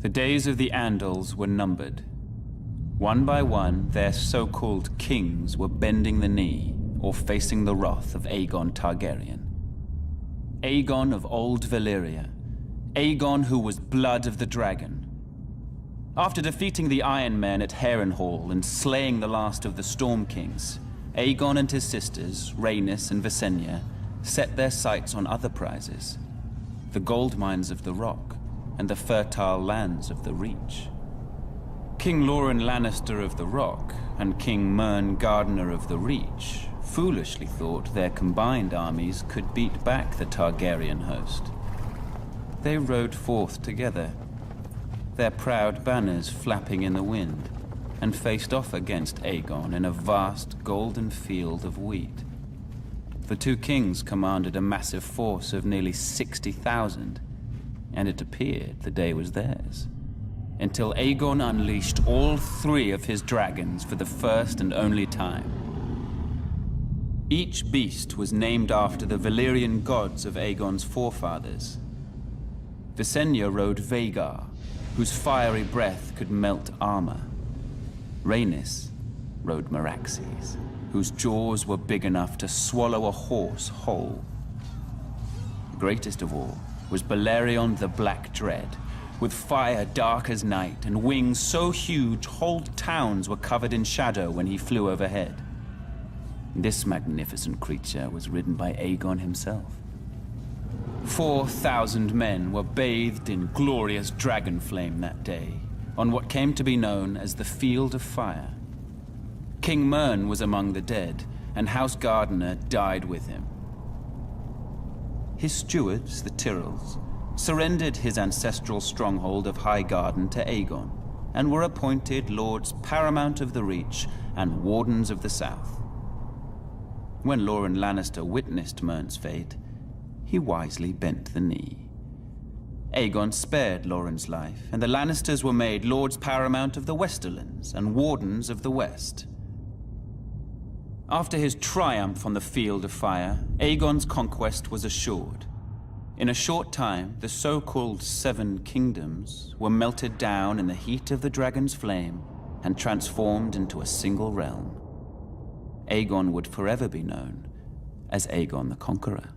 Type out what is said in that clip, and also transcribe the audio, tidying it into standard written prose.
The days of the Andals were numbered. One by one, their so-called kings were bending the knee or facing the wrath of Aegon Targaryen. Aegon of old Valyria. Aegon who was blood of the dragon. After defeating the Iron Men at Harrenhal and slaying the last of the Storm Kings, Aegon and his sisters, Rhaenys and Visenya, set their sights on other prizes. The gold mines of the Rock and the fertile lands of the Reach. King Loren Lannister of the Rock and King Mern Gardener of the Reach foolishly thought their combined armies could beat back the Targaryen host. They rode forth together, their proud banners flapping in the wind, and faced off against Aegon in a vast golden field of wheat. The two kings commanded a massive force of nearly 60,000, and it appeared the day was theirs, until Aegon unleashed all three of his dragons for the first and only time. Each beast was named after the Valyrian gods of Aegon's forefathers. Visenya rode Vhagar, whose fiery breath could melt armor. Rhaenys rode Meraxes, whose jaws were big enough to swallow a horse whole. Greatest of all was Balerion the Black Dread, with fire dark as night and wings so huge whole towns were covered in shadow when he flew overhead. This magnificent creature was ridden by Aegon himself. 4,000 men were bathed in glorious dragon flame that day, on what came to be known as the Field of Fire. King Mern was among the dead, and House Gardener died with him. His stewards, the Tyrells, surrendered his ancestral stronghold of Highgarden to Aegon, and were appointed Lords Paramount of the Reach and Wardens of the South. When Loren Lannister witnessed Mern's fate, he wisely bent the knee. Aegon spared Loren's life, and the Lannisters were made Lords Paramount of the Westerlands and Wardens of the West. After his triumph on the Field of Fire, Aegon's conquest was assured. In a short time, the so-called Seven Kingdoms were melted down in the heat of the dragon's flame and transformed into a single realm. Aegon would forever be known as Aegon the Conqueror.